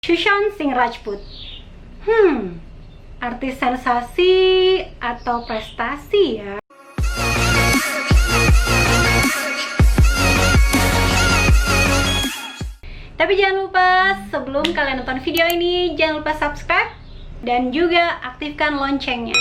Sushant Singh Rajput. Artis sensasi atau prestasi ya? Tapi jangan lupa, sebelum kalian nonton video ini, jangan lupa subscribe dan juga aktifkan loncengnya.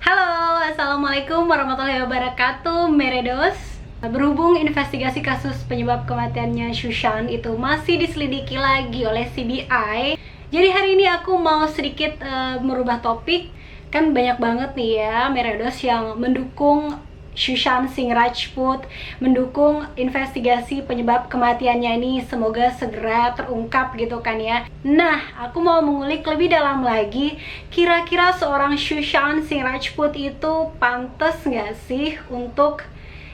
Halo, assalamualaikum warahmatullahi wabarakatuh, Meredos. Berhubung investigasi kasus penyebab kematiannya Sushant itu masih diselidiki lagi oleh CBI, jadi hari ini aku mau sedikit merubah topik. Kan banyak banget nih ya Meredos yang mendukung Sushant Singh Rajput, mendukung investigasi penyebab kematiannya ini semoga segera terungkap gitu kan ya. Nah, aku mau mengulik lebih dalam lagi, kira-kira seorang Sushant Singh Rajput itu pantas nggak sih untuk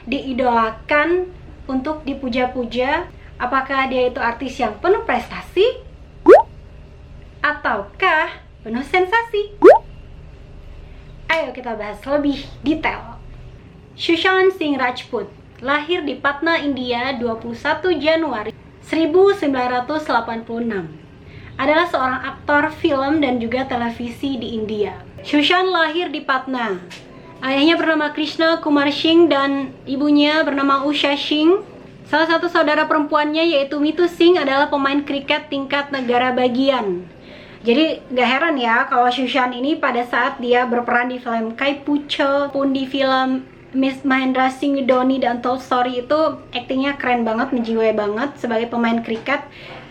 diidolakan, untuk dipuja-puja? Apakah dia itu artis yang penuh prestasi? Ataukah penuh sensasi? Ayo kita bahas lebih detail. Sushant Singh Rajput lahir di Patna, India 21 Januari 1986. Adalah seorang aktor film dan juga televisi di India. Sushant lahir di Patna. Ayahnya bernama Krishna Kumar Singh dan ibunya bernama Usha Singh. Salah satu saudara perempuannya yaitu Mitu Singh adalah pemain kriket tingkat negara bagian. Jadi gak heran ya kalau Sushant ini pada saat dia berperan di film Kai Pucho pun di film Miss Mahendra Singh Dhoni dan Toy Story itu aktingnya keren banget, menjiwai banget sebagai pemain kriket.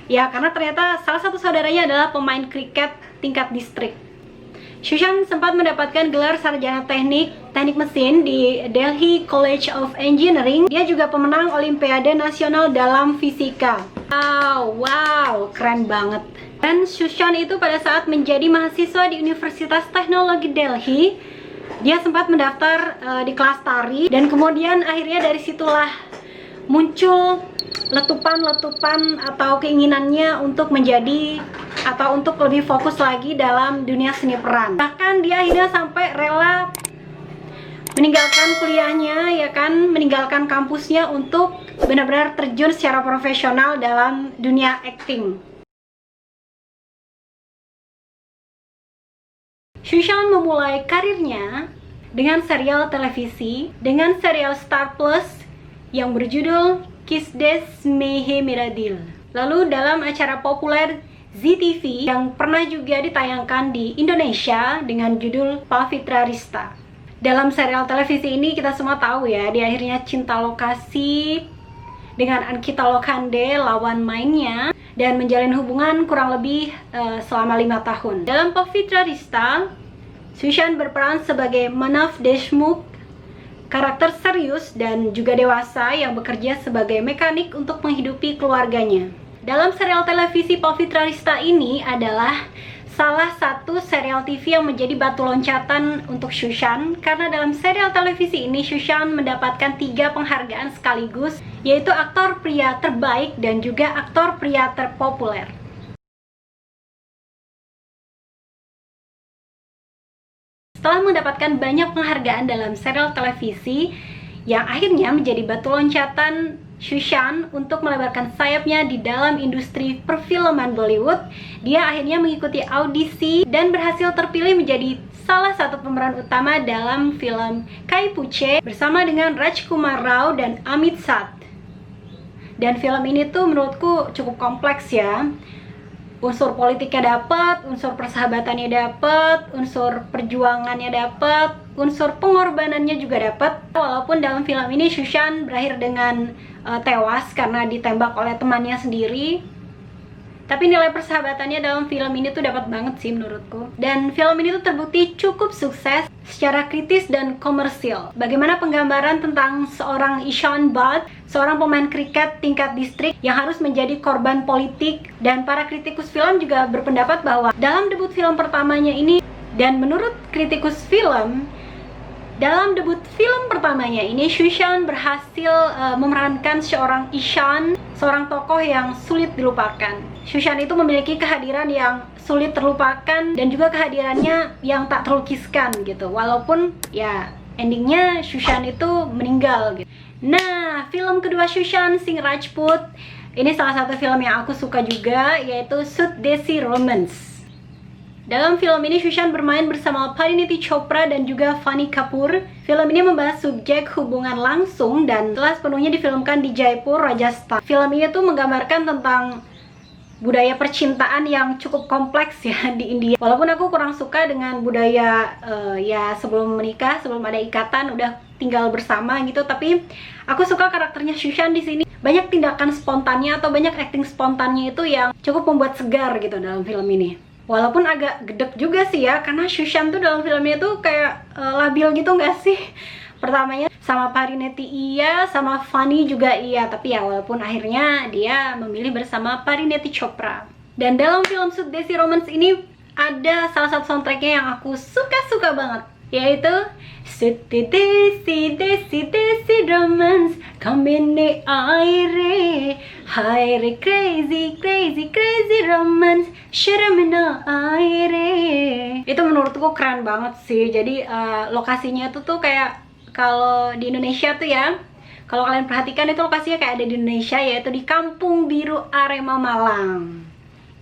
Ya karena ternyata salah satu saudaranya adalah pemain kriket tingkat distrik. Sushant sempat mendapatkan gelar sarjana teknik mesin di Delhi College of Engineering. Dia juga pemenang Olimpiade Nasional dalam fisika. Wow, keren banget. Dan Sushant itu pada saat menjadi mahasiswa di Universitas Teknologi Delhi, dia sempat mendaftar di kelas tari, dan kemudian akhirnya dari situlah muncul letupan-letupan atau keinginannya untuk menjadi atau untuk lebih fokus lagi dalam dunia seni peran. Bahkan dia akhirnya sampai rela meninggalkan kuliahnya, ya kan, meninggalkan kampusnya untuk benar-benar terjun secara profesional dalam dunia acting. Sushant memulai karirnya dengan serial televisi dengan serial Star Plus yang berjudul Kiss Des Mehe Mera Dil. Lalu dalam acara populer ZTV yang pernah juga ditayangkan di Indonesia dengan judul Pavitra Rista. Dalam serial televisi ini kita semua tahu ya, dia akhirnya cinta lokasi dengan Ankita Lokhande, lawan mainnya, dan menjalin hubungan kurang lebih selama 5 tahun. Dalam Pavitra Rista, Sushant berperan sebagai Manav Deshmukh, karakter serius dan juga dewasa yang bekerja sebagai mekanik untuk menghidupi keluarganya. Dalam serial televisi Pavitra Rista ini adalah salah satu serial TV yang menjadi batu loncatan untuk Sushant, karena dalam serial televisi ini Sushant mendapatkan 3 penghargaan sekaligus, yaitu aktor pria terbaik dan juga aktor pria terpopuler. Setelah mendapatkan banyak penghargaan dalam serial televisi yang akhirnya menjadi batu loncatan Sushant untuk melebarkan sayapnya di dalam industri perfilman Bollywood, dia akhirnya mengikuti audisi dan berhasil terpilih menjadi salah satu pemeran utama dalam film Kai Puche bersama dengan Rajkumar Rao dan Amit Seth. Dan film ini tuh menurutku cukup kompleks ya. Unsur politiknya dapat, unsur persahabatannya dapat, unsur perjuangannya dapat, unsur pengorbanannya juga dapat. Walaupun dalam film ini Sushant berakhir dengan tewas karena ditembak oleh temannya sendiri, tapi nilai persahabatannya dalam film ini tuh dapat banget sih menurutku. Dan film ini tuh terbukti cukup sukses secara kritis dan komersil. Bagaimana penggambaran tentang seorang Ishan Bhatt, seorang pemain kriket tingkat distrik yang harus menjadi korban politik. Dan para kritikus film juga berpendapat bahwa dalam debut film pertamanya ini, dan menurut kritikus film, dalam debut film pertamanya ini Sushant berhasil memerankan seorang Ishan, seorang tokoh yang sulit dilupakan. Sushant itu memiliki kehadiran yang sulit terlupakan dan juga kehadirannya yang tak terlukiskan gitu. Walaupun ya endingnya Sushant itu meninggal gitu. Nah, film kedua Sushant Singh Rajput Ini salah satu film yang aku suka juga, yaitu Sud Desi Romance. Dalam film ini Shushan bermain bersama Parineeti Chopra dan juga Fanny Kapoor. Film ini membahas subjek hubungan langsung dan telah sepenuhnya difilmkan di Jaipur, Rajasthan. Film ini tuh menggambarkan tentang budaya percintaan yang cukup kompleks ya di India. Walaupun aku kurang suka dengan budaya ya sebelum menikah, sebelum ada ikatan udah tinggal bersama gitu, tapi aku suka karakternya Shushan di sini. Banyak tindakan spontannya atau banyak acting spontannya itu yang cukup membuat segar gitu dalam film ini. Walaupun agak gedek juga sih ya, karena Shushan tuh dalam filmnya tuh kayak labil gitu nggak sih? Pertamanya sama Parineeti iya, sama Fanny juga iya, tapi ya walaupun akhirnya dia memilih bersama Parineeti Chopra. Dan dalam film Sud Desi Romance ini ada salah satu soundtracknya yang aku suka banget, yaitu Sud Desi Desi Desi Romance Kamine Aire Haire Crazy Crazy Crazy Romance Sharamina Aire. Itu menurutku keren banget sih. Jadi lokasinya tuh kayak kalau di Indonesia tuh ya, kalau kalian perhatikan itu lokasinya kayak ada di Indonesia, yaitu di Kampung Biru Arema Malang.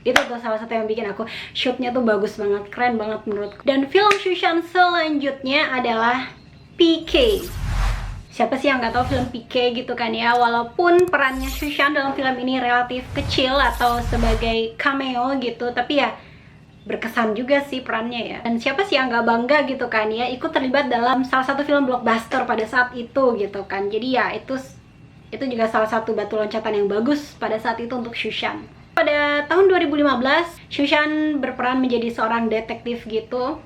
Itu tuh salah satu yang bikin aku shootnya tuh bagus banget, keren banget menurutku. Dan film Shushan selanjutnya adalah PK. Siapa sih yang nggak tahu film PK gitu kan ya? Walaupun perannya Shushan dalam film ini relatif kecil atau sebagai cameo gitu, tapi ya berkesan juga sih perannya ya. Dan siapa sih yang nggak bangga gitu kan ya ikut terlibat dalam salah satu film blockbuster pada saat itu gitu kan. Jadi ya itu juga salah satu batu loncatan yang bagus pada saat itu untuk Shushan. Pada tahun 2015 Shushan berperan menjadi seorang detektif gitu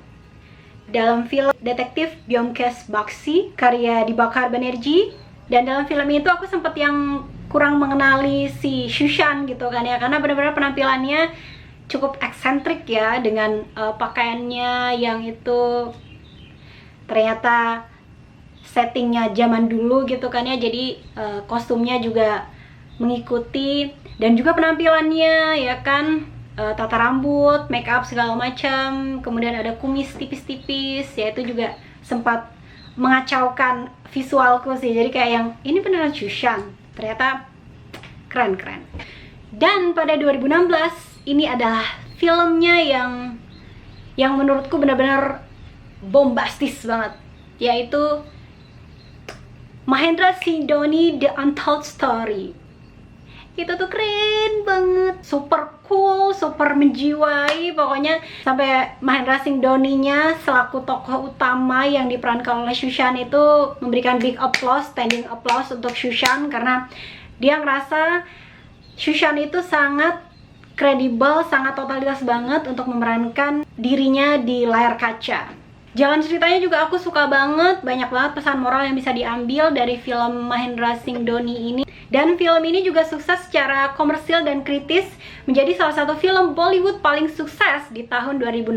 dalam film Detektif Byomkesh Baksi karya Dibakar Banerjee. Dan dalam film itu aku sempat yang kurang mengenali si Shushan gitu kan ya, karena benar-benar penampilannya cukup eksentrik ya, dengan pakaiannya yang itu ternyata settingnya zaman dulu gitu kan ya. Jadi kostumnya juga mengikuti, dan juga penampilannya ya kan, tata rambut, make up segala macam, kemudian ada kumis tipis-tipis ya, itu juga sempat mengacaukan visualku sih. Jadi kayak yang ini beneran Shushan, ternyata keren. Dan pada 2016 ini adalah filmnya yang menurutku benar-benar bombastis banget, yaitu Mahendra Singh Dhoni The Untold Story. Itu tuh keren banget, super cool, super menjiwai pokoknya, sampai Mahendra Singh Dhoni-nya selaku tokoh utama yang diperankan oleh Shushan itu memberikan big applause, standing applause untuk Shushan, karena dia ngerasa Shushan itu sangat kredibel, sangat totalitas banget untuk memerankan dirinya di layar kaca. Jalan ceritanya juga aku suka banget, banyak banget pesan moral yang bisa diambil dari film Mahendra Singh Dhoni ini. Dan film ini juga sukses secara komersil dan kritis, menjadi salah satu film Bollywood paling sukses di tahun 2016.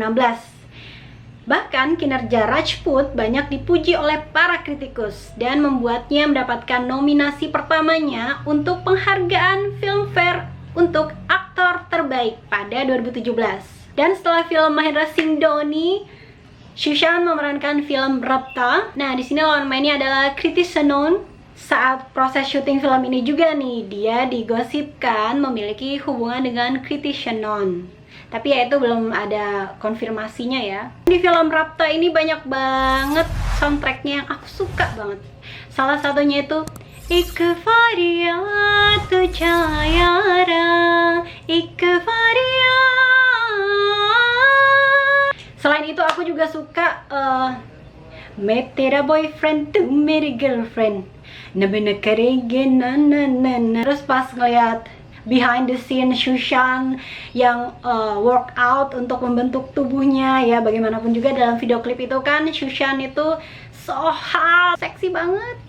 Bahkan kinerja Rajput banyak dipuji oleh para kritikus dan membuatnya mendapatkan nominasi pertamanya untuk penghargaan Filmfare untuk aktor terbaik pada 2017. Dan setelah film Mahendra Singh Dhoni, Shushan memerankan film Rabta. Nah, di sini lawan mainnya adalah Kriti Sanon. Saat proses syuting film ini juga nih, dia digosipkan memiliki hubungan dengan Kriti Sanon. Tapi ya itu belum ada konfirmasinya ya. Di film Rabta ini banyak banget soundtracknya yang aku suka banget. Salah satunya itu Ik Faryad Tujha Yara, Ik Faryad. Selain itu aku juga suka Main Tera Boyfriend Tu Meri Girlfriend, Nabina Karenge na na na na. Terus pas ngeliat behind the scene Shushan yang workout untuk membentuk tubuhnya ya, bagaimanapun juga dalam video klip itu kan Shushan itu so hot, seksi banget.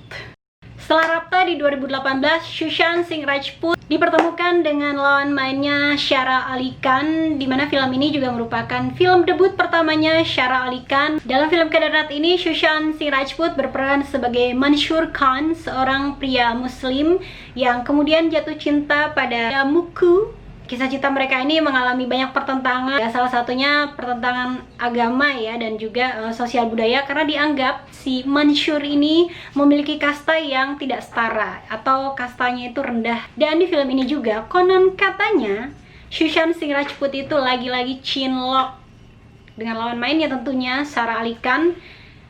Setelah Rabta di 2018, Shushan Singh Rajput dipertemukan dengan lawan mainnya Shara Ali Khan, di mana film ini juga merupakan film debut pertamanya Shara Ali Khan. Dalam film Kedarat ini, Shushan Singh Rajput berperan sebagai Mansur Khan, seorang pria Muslim yang kemudian jatuh cinta pada Muku kisah cinta mereka ini mengalami banyak pertentangan, ya, salah satunya pertentangan agama ya, dan juga sosial budaya, karena dianggap si Mansur ini memiliki kasta yang tidak setara atau kastanya itu rendah. Dan di film ini juga konon katanya Sushant Singh Rajput itu lagi-lagi cinlok dengan lawan mainnya, tentunya Sara Ali Khan.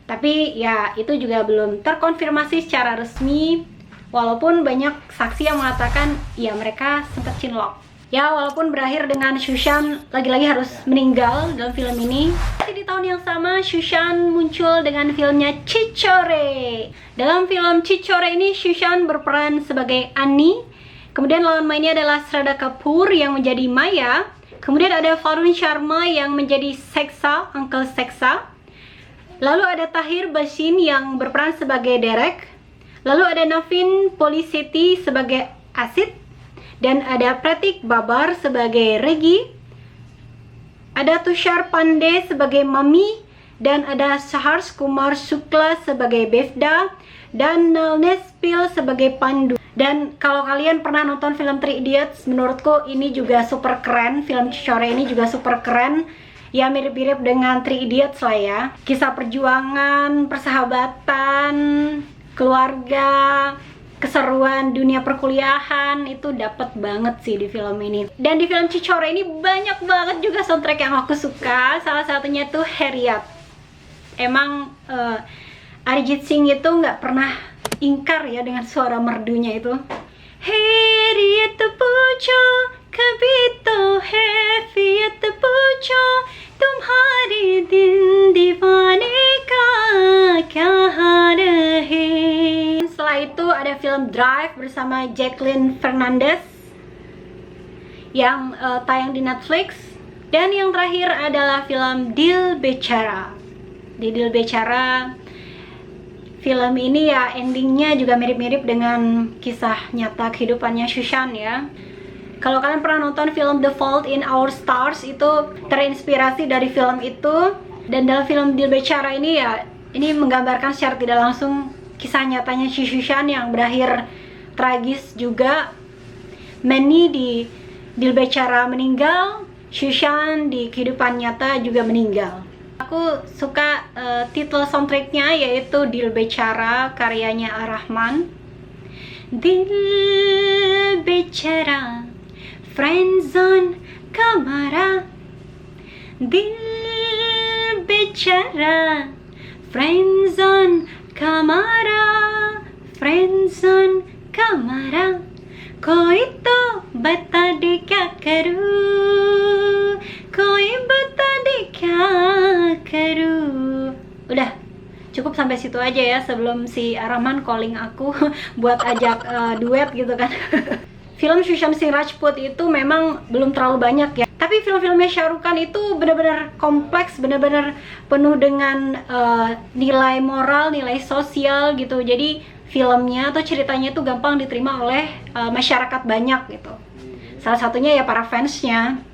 Tapi ya itu juga belum terkonfirmasi secara resmi, walaupun banyak saksi yang mengatakan ya mereka sempat cinlok. Ya, walaupun berakhir dengan Sushant lagi-lagi harus meninggal dalam film ini. Di tahun yang sama, Sushant muncul dengan filmnya Chichore. Dalam film Chichore ini, Sushant berperan sebagai Annie. Kemudian lawan mainnya adalah Shraddha Kapoor yang menjadi Maya. Kemudian ada Varun Sharma yang menjadi Seksa, Uncle Seksa. Lalu ada Tahir Bhasin yang berperan sebagai Derek. Lalu ada Naveen Polishetty sebagai Asit. Dan ada Pratik Babar sebagai Regi, ada Tushar Pandey sebagai Mami, dan ada Saharsh Kumar Shukla sebagai Bevda, dan Nalnesh Pil sebagai Pandu. Dan kalau kalian pernah nonton film Three Idiots, menurutku ini juga super keren. Film Chichore ini juga super keren. Ya, mirip-mirip dengan Three Idiots lah ya. Kisah perjuangan, persahabatan, keluarga, keseruan dunia perkuliahan itu dapat banget sih di film ini. Dan di film Chichore ini banyak banget juga soundtrack yang aku suka. Salah satunya tuh Harriet. Emang Arijit Singh itu nggak pernah ingkar ya dengan suara merdunya itu. Harriet pucho kabhi to hai fiyat pucho tumhare dil diwane ka kya haal hai. Setelah itu ada film Drive bersama Jacqueline Fernandez yang tayang di Netflix. Dan yang terakhir adalah film Dil Bechara. Di Dil Bechara, film ini ya endingnya juga mirip-mirip dengan kisah nyata kehidupannya Sushant ya. Kalau kalian pernah nonton film The Fault in Our Stars, itu terinspirasi dari film itu. Dan dalam film Dil Bechara ini ya, ini menggambarkan secara tidak langsung kisah nyatanya si Sushant yang berakhir tragis juga. Manny di Dil Bechara meninggal, Sushant di kehidupan nyata juga meninggal. Aku suka titel soundtracknya, yaitu Dil Bechara karyanya Ar-Rahman. Dil Bechara friendzone kamara, Dil Bechara friendzone kamara, friendzone kamara, koi to bata de kya karu, koi bata de kya karu. Udah, cukup sampai situ aja ya sebelum si Ar-Rahman calling aku buat ajak duet gitu kan. Film Sushant Singh Rajput itu memang belum terlalu banyak ya. Tapi film-filmnya Shah Rukh Khan itu benar-benar kompleks, benar-benar penuh dengan nilai moral, nilai sosial gitu. Jadi filmnya atau ceritanya itu gampang diterima oleh masyarakat banyak gitu. Salah satunya ya para fansnya.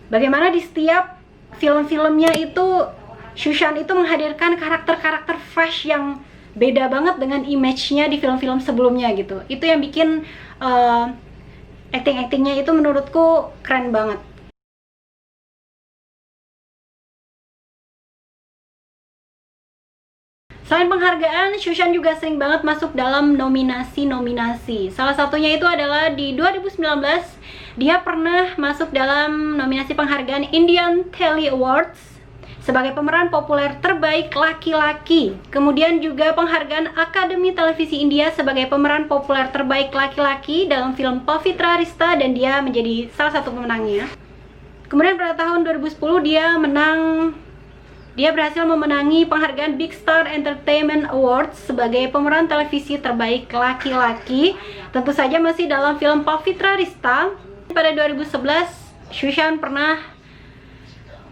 Bagaimana di setiap film-filmnya itu Sushant itu menghadirkan karakter-karakter fresh yang beda banget dengan image-nya di film-film sebelumnya gitu. Itu yang bikin acting-actingnya itu menurutku keren banget. Selain penghargaan, Sushant juga sering banget masuk dalam nominasi-nominasi. Salah satunya itu adalah di 2019, dia pernah masuk dalam nominasi penghargaan Indian Telly Awards sebagai pemeran populer terbaik laki-laki. Kemudian juga penghargaan Akademi Televisi India sebagai pemeran populer terbaik laki-laki dalam film Pavitra Rishta, dan dia menjadi salah satu pemenangnya. Kemudian pada tahun 2010 dia berhasil memenangi penghargaan Big Star Entertainment Awards sebagai pemeran televisi terbaik laki-laki. Tentu saja masih dalam film Pavitra Rishta. Pada 2011, Sushant pernah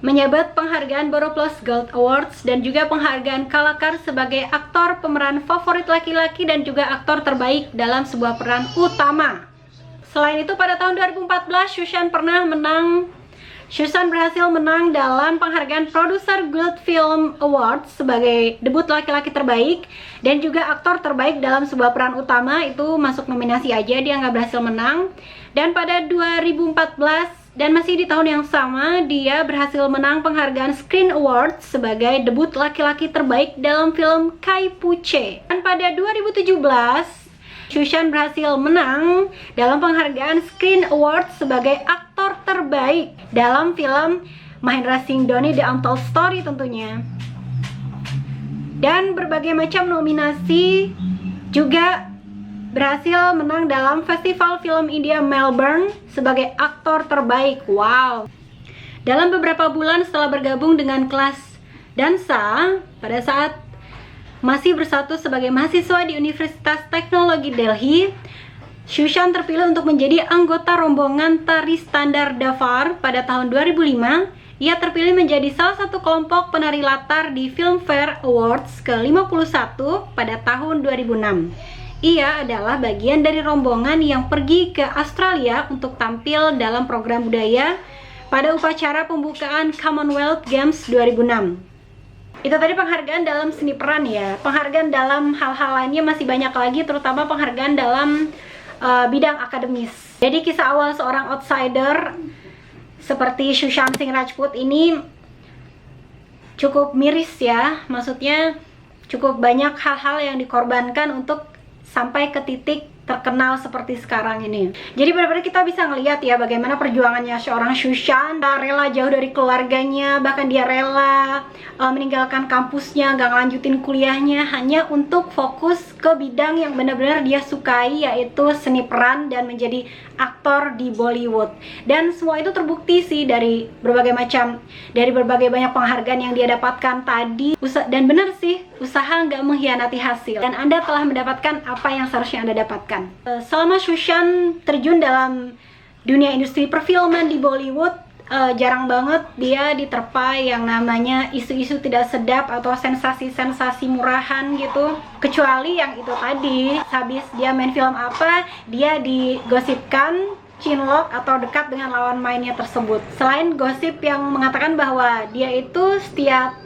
menjabat penghargaan Boroplos Gold Awards dan juga penghargaan Kalakar sebagai aktor pemeran favorit laki-laki dan juga aktor terbaik dalam sebuah peran utama. Selain itu, pada tahun 2014 Sushant berhasil menang dalam penghargaan Producer Guild Film Awards sebagai debut laki-laki terbaik dan juga aktor terbaik dalam sebuah peran utama. Itu masuk nominasi aja, dia nggak berhasil menang. Dan pada 2014 dan masih di tahun yang sama, dia berhasil menang penghargaan Screen Awards sebagai debut laki-laki terbaik dalam film Kai Puche. Dan pada 2017, Shushan berhasil menang dalam penghargaan Screen Awards sebagai aktor terbaik dalam film Mahendra Singh Dhoni The Untold Story tentunya. Dan berbagai macam nominasi, juga berhasil menang dalam Festival Film India Melbourne sebagai aktor terbaik. Wow. Dalam beberapa bulan setelah bergabung dengan kelas dansa, pada saat masih bersatu sebagai mahasiswa di Universitas Teknologi Delhi, Shushan terpilih untuk menjadi anggota rombongan tari standar Dhafar pada tahun 2005. Ia terpilih menjadi salah satu kelompok penari latar di Filmfare Awards ke-51 pada tahun 2006. Ia adalah bagian dari rombongan yang pergi ke Australia untuk tampil dalam program budaya pada upacara pembukaan Commonwealth Games 2006. Itu tadi penghargaan dalam seni peran ya. Penghargaan dalam hal-hal lainnya masih banyak lagi, terutama penghargaan dalam bidang akademis. Jadi kisah awal seorang outsider seperti Shushan Singh Rajput ini cukup miris ya. Maksudnya cukup banyak hal-hal yang dikorbankan untuk sampai ke titik terkenal seperti sekarang ini. Jadi benar-benar kita bisa ngelihat ya bagaimana perjuangannya seorang Shushan, rela jauh dari keluarganya, bahkan dia rela meninggalkan kampusnya, gak ngelanjutin kuliahnya hanya untuk fokus ke bidang yang benar-benar dia sukai, yaitu seni peran dan menjadi aktor di Bollywood. Dan semua itu terbukti sih dari berbagai banyak penghargaan yang dia dapatkan tadi. Dan benar sih, usaha nggak mengkhianati hasil, dan Anda telah mendapatkan apa yang seharusnya Anda dapatkan. Selama Shushan terjun dalam dunia industri perfilman di Bollywood, jarang banget dia diterpa yang namanya isu-isu tidak sedap atau sensasi-sensasi murahan gitu. Kecuali yang itu tadi, habis dia main film apa, dia digosipkan cinlok atau dekat dengan lawan mainnya tersebut. Selain gosip yang mengatakan bahwa dia itu setiap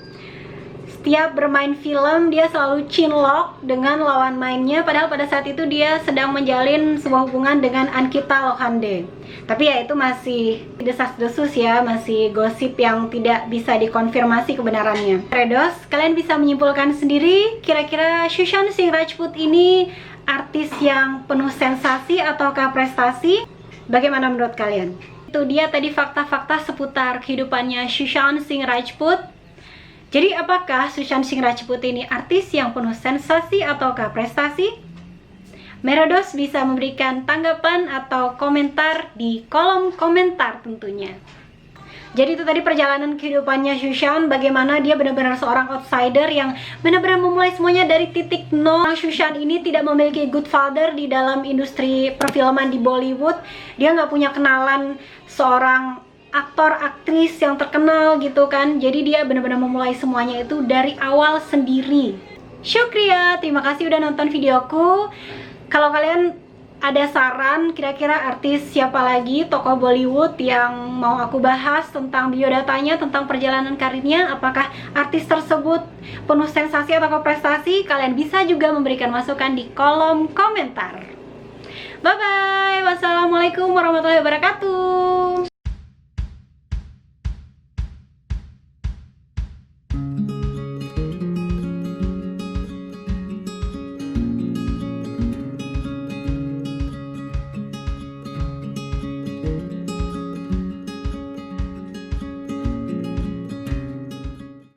bermain film dia selalu cinlok dengan lawan mainnya, padahal pada saat itu dia sedang menjalin sebuah hubungan dengan Ankita Lokhande. Tapi ya itu masih desas-desus ya, masih gosip yang tidak bisa dikonfirmasi kebenarannya. Redos, kalian bisa menyimpulkan sendiri kira-kira Shushan Singh Rajput ini artis yang penuh sensasi ataukah prestasi? Bagaimana menurut kalian? Itu dia tadi fakta-fakta seputar kehidupannya Shushan Singh Rajput. Jadi apakah Shushan Singh Rajput ini artis yang penuh sensasi ataukah prestasi? Meredos bisa memberikan tanggapan atau komentar di kolom komentar tentunya. Jadi itu tadi perjalanan kehidupannya Shushan, bagaimana dia benar-benar seorang outsider yang benar-benar memulai semuanya dari titik nol. Shushan ini tidak memiliki good father di dalam industri perfilman di Bollywood. Dia nggak punya kenalan seorang aktor aktris yang terkenal gitu kan. Jadi dia benar-benar memulai semuanya itu dari awal sendiri. Syukria, terima kasih udah nonton videoku. Kalau kalian ada saran kira-kira artis siapa lagi tokoh Bollywood yang mau aku bahas tentang biodatanya, tentang perjalanan karirnya, apakah artis tersebut penuh sensasi atau prestasi, kalian bisa juga memberikan masukan di kolom komentar. Bye bye, wassalamualaikum warahmatullahi wabarakatuh.